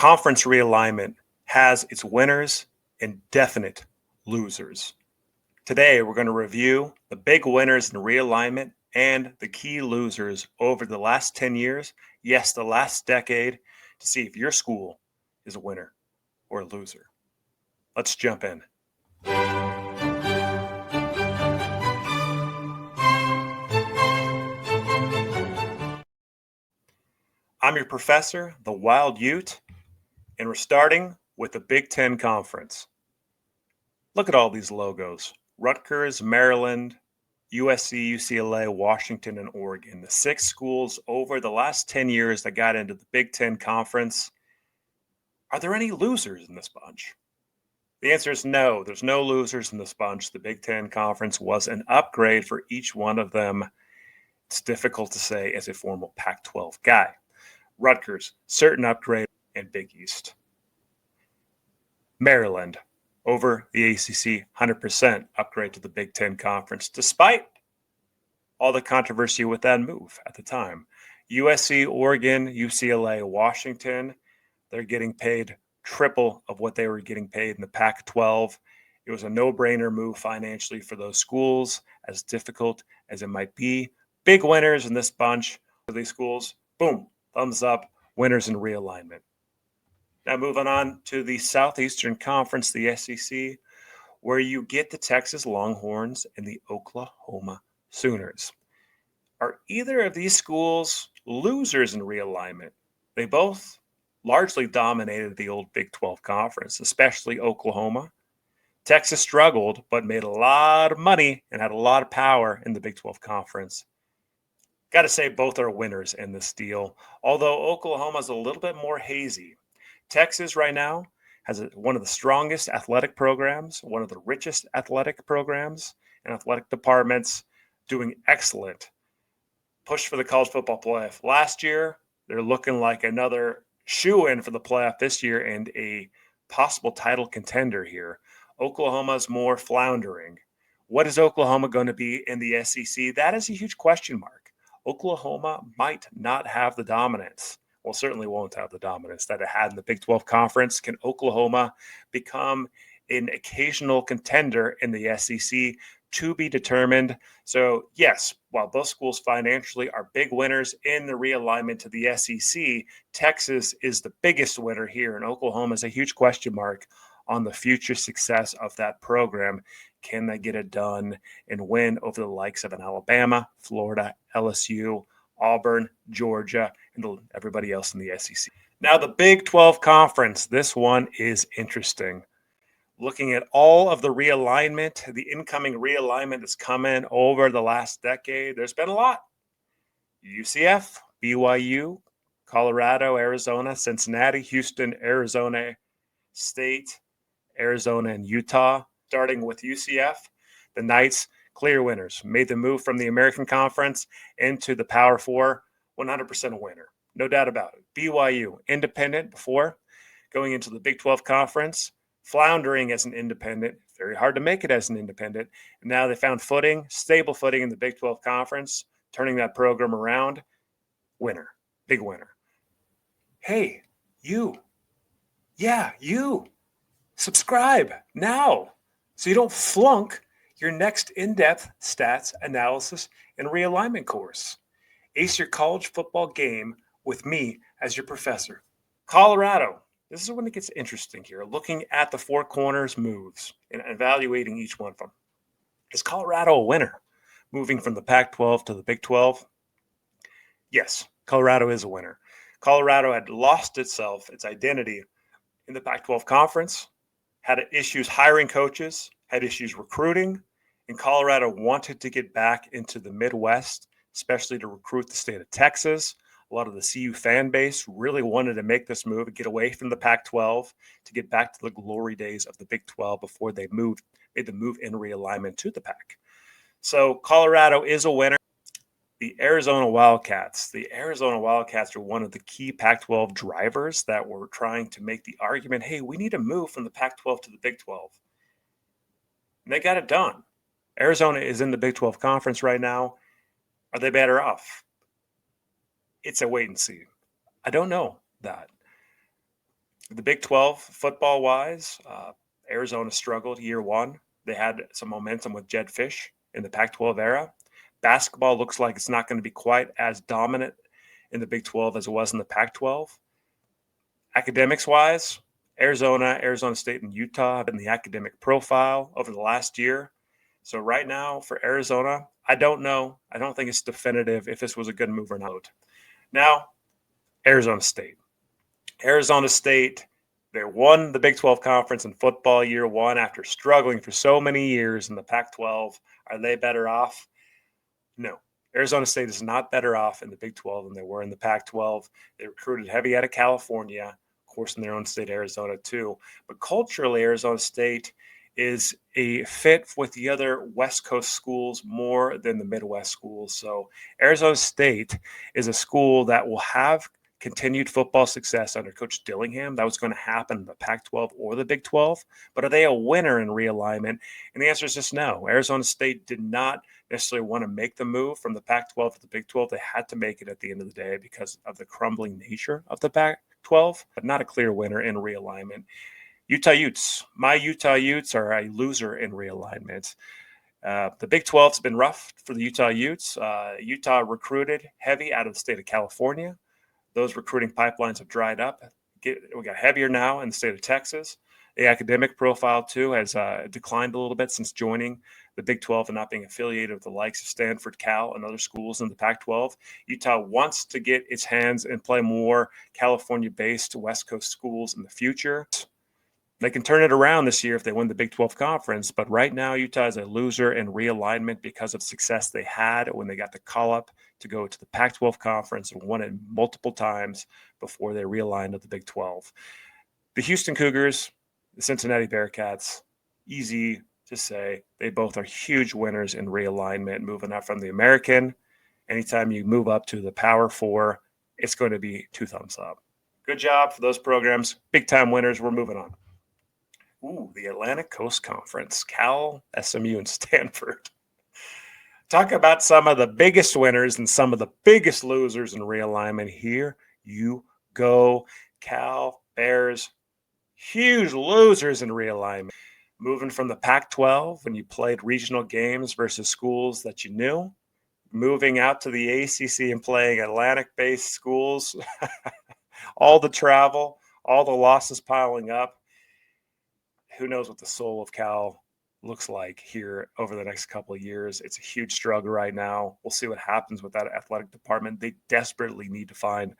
Conference realignment has its winners and definite losers. Today, we're going to review the big winners in realignment and the key losers over the last 10 years, yes, the last decade, to see if your school is a winner or a loser. Let's jump in. I'm your professor, the Wild Ute, and we're starting with the Big Ten Conference. Look at all these logos. Rutgers, Maryland, USC, UCLA, Washington, and Oregon. The 6 schools over the last 10 years that got into the Big Ten Conference. Are there any losers in this bunch? The answer is no. There's no losers in this bunch. The Big Ten Conference was an upgrade for each one of them. It's difficult to say as a formal Pac-12 guy. Rutgers, certain upgrade, and Big East. Maryland, over the ACC, 100% upgrade to the Big Ten Conference, despite all the controversy with that move at the time. USC, Oregon, UCLA, Washington, they're getting paid triple of what they were getting paid in the Pac-12. It was a no-brainer move financially for those schools, as difficult as it might be. Big winners in this bunch of these schools. Boom, thumbs up, winners in realignment. Now moving on to the Southeastern Conference, the SEC, where you get the Texas Longhorns and the Oklahoma Sooners. Are either of these schools losers in realignment? They both largely dominated the old Big 12 Conference, especially Oklahoma. Texas struggled, but made a lot of money and had a lot of power in the Big 12 Conference. Got to say both are winners in this deal, although Oklahoma's a little bit more hazy. Texas right now has one of the strongest athletic programs, one of the richest athletic programs and athletic departments, doing excellent. Push for the college football playoff last year. They're looking like another shoe-in for the playoff this year and a possible title contender here. Oklahoma's more floundering. What is Oklahoma going to be in the SEC? That is a huge question mark. Oklahoma might not have the dominance. Well, certainly won't have the dominance that it had in the Big 12 Conference. Can Oklahoma become an occasional contender in the SEC? To be determined. So, yes, while both schools financially are big winners in the realignment to the SEC, Texas is the biggest winner here, and Oklahoma is a huge question mark on the future success of that program. Can they get it done and win over the likes of an Alabama, Florida, LSU, Auburn, Georgia, and everybody else in the SEC? Now, the Big 12 Conference, this one is interesting. Looking at all of the realignment, the incoming realignment that's come in over the last decade, there's been a lot. UCF, BYU, Colorado, Arizona, Cincinnati, Houston, Arizona State, Arizona, and Utah. Starting with UCF, the Knights, clear winners, made the move from the American Conference into the Power Four, 100% a winner. No doubt about it. BYU, independent before, going into the Big 12 Conference, floundering as an independent, very hard to make it as an independent. And now they found footing, stable footing in the Big 12 Conference, turning that program around. Winner, big winner. Hey, you. Yeah, you. Subscribe now so you don't flunk your next in-depth stats analysis and realignment course. Ace your college football game with me as your professor. Colorado. This is when it gets interesting here, looking at the four corners moves and evaluating each one of them. Is Colorado a winner moving from the Pac-12 to the Big 12? Yes, Colorado is a winner. Colorado had lost its identity in the Pac-12 Conference, had issues hiring coaches, had issues recruiting, and Colorado wanted to get back into the Midwest, especially to recruit the state of Texas. A lot of the CU fan base really wanted to make this move and get away from the Pac-12 to get back to the glory days of the Big 12 before they made the move in realignment to the Pac. So Colorado is a winner. The Arizona Wildcats. The Arizona Wildcats are one of the key Pac-12 drivers that were trying to make the argument, hey, we need to move from the Pac-12 to the Big 12. And they got it done. Arizona is in the Big 12 Conference right now. Are they better off? It's a wait and see. I don't know that. The Big 12, football-wise, Arizona struggled year one. They had some momentum with Jed Fish in the Pac-12 era. Basketball looks like it's not going to be quite as dominant in the Big 12 as it was in the Pac-12. Academics-wise, Arizona State, and Utah have been the academic profile over the last year. So right now for Arizona, I don't know. I don't think it's definitive if this was a good move or not. Now, Arizona State. Arizona State, they won the Big 12 conference in football year one after struggling for so many years in the Pac-12. Are they better off? No. Arizona State is not better off in the Big 12 than they were in the Pac-12. They recruited heavy out of California, of course, in their own state, Arizona, too. But culturally, Arizona State is a fit with the other West Coast schools more than the Midwest schools. So Arizona State is a school that will have continued football success under Coach Dillingham. That was going to happen in the Pac-12 or the Big 12. But are they a winner in realignment? And the answer is just no. Arizona State did not necessarily want to make the move from the Pac-12 to the Big 12. They had to make it at the end of the day because of the crumbling nature of the Pac-12, but not a clear winner in realignment. Utah Utes. My Utah Utes are a loser in realignment. The Big 12 has been rough for the Utah Utes. Utah recruited heavy out of the state of California. Those recruiting pipelines have dried up. We got heavier now in the state of Texas. The academic profile, too, has declined a little bit since joining the Big 12 and not being affiliated with the likes of Stanford, Cal, and other schools in the Pac-12. Utah wants to get its hands and play more California-based West Coast schools in the future. They can turn it around this year if they win the Big 12 conference, but right now Utah is a loser in realignment because of success they had when they got the call up to go to the Pac-12 conference and won it multiple times before they realigned to the Big 12. The Houston Cougars, the Cincinnati Bearcats, easy to say. They both are huge winners in realignment, moving up from the American. Anytime you move up to the Power Four, it's going to be 2 thumbs up. Good job for those programs. Big time winners. We're moving on. Ooh, the Atlantic Coast Conference, Cal, SMU, and Stanford. Talk about some of the biggest winners and some of the biggest losers in realignment. Here you go. Cal, Bears, huge losers in realignment. Moving from the Pac-12 when you played regional games versus schools that you knew. Moving out to the ACC and playing Atlantic-based schools. All the travel, all the losses piling up. Who knows what the soul of Cal looks like here over the next couple of years. It's a huge struggle right now. We'll see what happens with that athletic department. They desperately need to find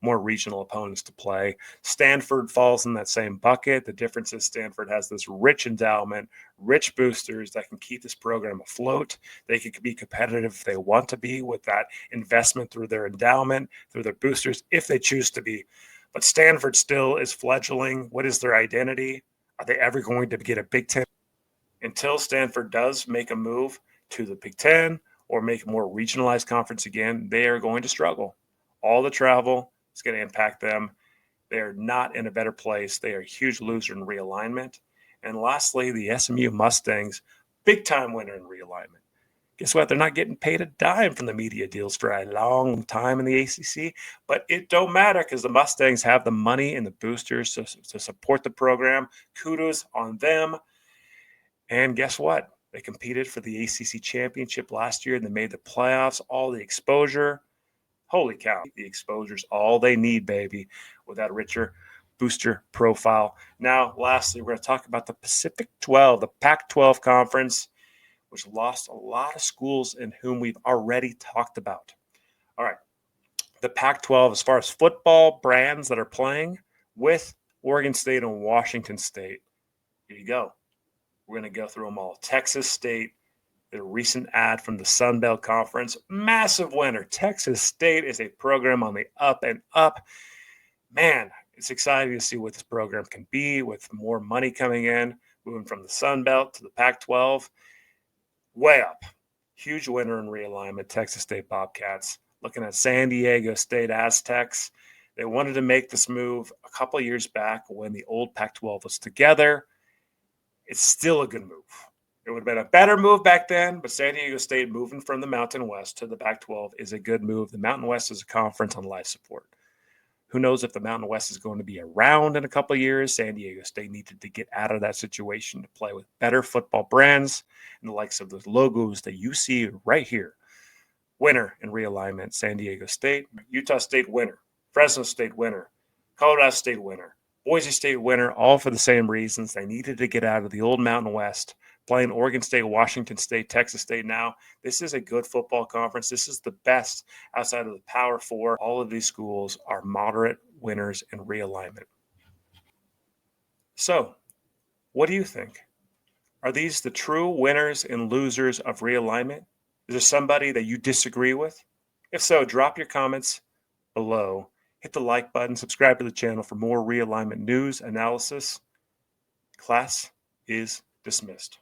more regional opponents to play. Stanford falls in that same bucket. The difference is Stanford has this rich endowment, rich boosters that can keep this program afloat. They can be competitive if they want to be with that investment through their endowment, through their boosters, if they choose to be. But Stanford still is fledgling. What is their identity? Are they ever going to get a Big Ten? Until Stanford does make a move to the Big Ten or make a more regionalized conference again, they are going to struggle. All the travel is going to impact them. They are not in a better place. They are a huge loser in realignment. And lastly, the SMU Mustangs, big time winner in realignment. Guess what? They're not getting paid a dime from the media deals for a long time in the ACC, but it don't matter because the Mustangs have the money and the boosters to support the program. Kudos on them. And guess what? They competed for the ACC championship last year and they made the playoffs. All the exposure. Holy cow. The exposure's all they need, baby, with that richer booster profile. Now, lastly, we're going to talk about the Pacific 12, the Pac-12 conference, which lost a lot of schools in whom we've already talked about. All right. The Pac-12, as far as football brands that are playing with Oregon State and Washington State. Here you go. We're going to go through them all. Texas State, the recent ad from the Sun Belt Conference, massive winner. Texas State is a program on the up and up. Man, it's exciting to see what this program can be with more money coming in, moving from the Sun Belt to the Pac-12. Way up. Huge winner in realignment, Texas State Bobcats. Looking at San Diego State Aztecs. They wanted to make this move a couple of years back when the old Pac-12 was together. It's still a good move. It would have been a better move back then, but San Diego State moving from the Mountain West to the Pac-12 is a good move. The Mountain West is a conference on life support. Who knows if the Mountain West is going to be around in a couple of years? San Diego State needed to get out of that situation to play with better football brands and the likes of those logos that you see right here. Winner in realignment, San Diego State. Utah State winner. Fresno State winner. Colorado State winner. Boise State winner, all for the same reasons. They needed to get out of the old Mountain West, playing Oregon State, Washington State, Texas State now. This is a good football conference. This is the best outside of the Power Four. All of these schools are moderate winners in realignment. So, what do you think? Are these the true winners and losers of realignment? Is there somebody that you disagree with? If so, drop your comments below. Hit the like button, subscribe to the channel for more realignment news analysis. Class is dismissed.